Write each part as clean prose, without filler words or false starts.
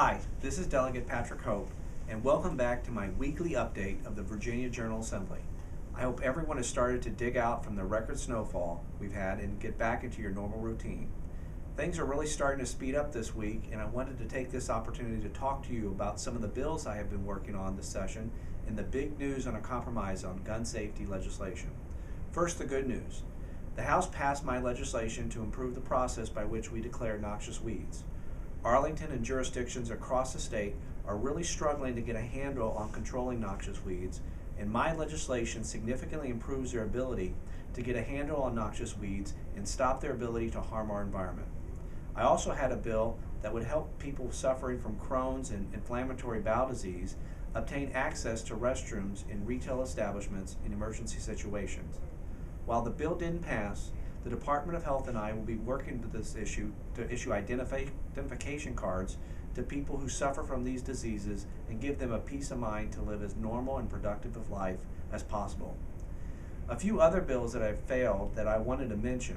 Hi, this is Delegate Patrick Hope, and welcome back to my weekly update of the Virginia General Assembly. I hope everyone has started to dig out from the record snowfall we've had and get back into your normal routine. Things are really starting to speed up this week, and I wanted to take this opportunity to talk to you about some of the bills I have been working on this session and the big news on a compromise on gun safety legislation. First, the good news. The House passed my legislation to improve the process by which we declare noxious weeds. Arlington and jurisdictions across the state are really struggling to get a handle on controlling noxious weeds, and my legislation significantly improves their ability to get a handle on noxious weeds and stop their ability to harm our environment. I also had a bill that would help people suffering from Crohn's and inflammatory bowel disease obtain access to restrooms in retail establishments in emergency situations. While the bill didn't pass, the Department of Health and I will be working to this issue to issue identification cards to people who suffer from these diseases and give them a peace of mind to live as normal and productive of life as possible. A few other bills that have failed that I wanted to mention.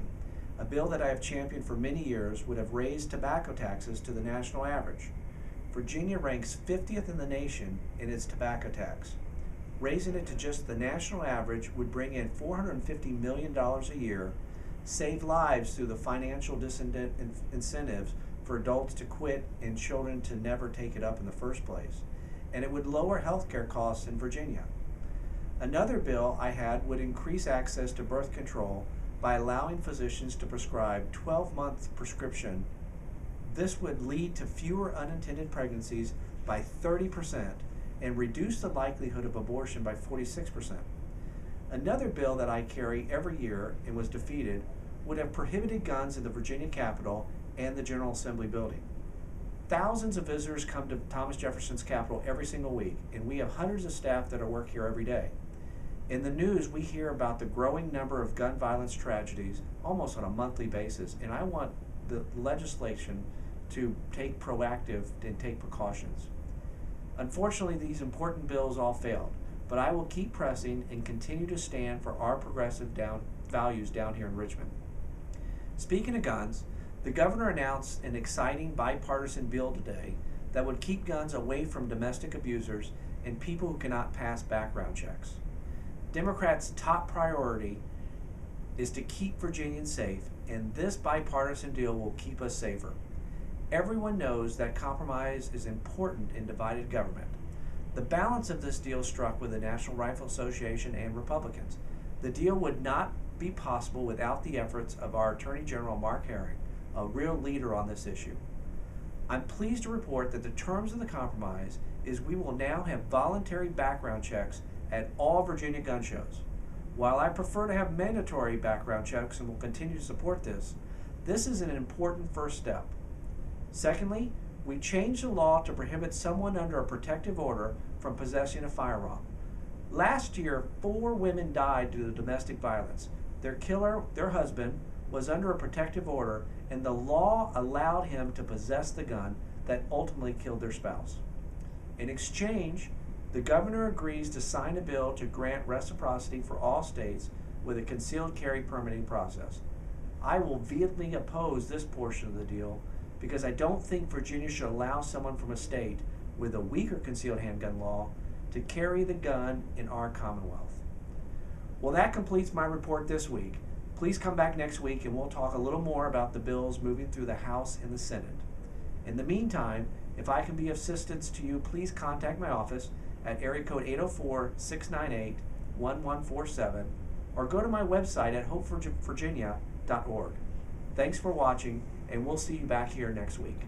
A bill that I have championed for many years would have raised tobacco taxes to the national average. Virginia ranks 50th in the nation in its tobacco tax. Raising it to just the national average would bring in $450 million a year, save lives through the financial incentives for adults to quit and children to never take it up in the first place, and it would lower health care costs in Virginia. Another bill I had would increase access to birth control by allowing physicians to prescribe 12-month prescription. This would lead to fewer unintended pregnancies by 30% and reduce the likelihood of abortion by 46%. Another bill that I carry every year and was defeated would have prohibited guns in the Virginia Capitol and the General Assembly building. Thousands of visitors come to Thomas Jefferson's Capitol every single week, and we have hundreds of staff that are work here every day. In the news, we hear about the growing number of gun violence tragedies almost on a monthly basis, and I want the legislation to take proactive and take precautions. Unfortunately, these important bills all failed, but I will keep pressing and continue to stand for our progressive values down here in Richmond. Speaking of guns, the governor announced an exciting bipartisan bill today that would keep guns away from domestic abusers and people who cannot pass background checks. Democrats' top priority is to keep Virginians safe, and this bipartisan deal will keep us safer. Everyone knows that compromise is important in divided government. The balance of this deal struck with the National Rifle Association and Republicans. The deal would not be possible without the efforts of our Attorney General Mark Herring, a real leader on this issue. I'm pleased to report that the terms of the compromise is we will now have voluntary background checks at all Virginia gun shows. While I prefer to have mandatory background checks and will continue to support this, this is an important first step. Secondly, we changed the law to prohibit someone under a protective order from possessing a firearm. Last year, 4 women died due to domestic violence. Their killer, their husband, was under a protective order, and the law allowed him to possess the gun that ultimately killed their spouse. In exchange, the governor agrees to sign a bill to grant reciprocity for all states with a concealed carry permitting process. I will vehemently oppose this portion of the deal because I don't think Virginia should allow someone from a state with a weaker concealed handgun law to carry the gun in our Commonwealth. Well, that completes my report this week. Please come back next week and we'll talk a little more about the bills moving through the House and the Senate. In the meantime, if I can be of assistance to you, please contact my office at area code 804-698-1147 or go to my website at hopeforvirginia.org. Thanks for watching, and we'll see you back here next week.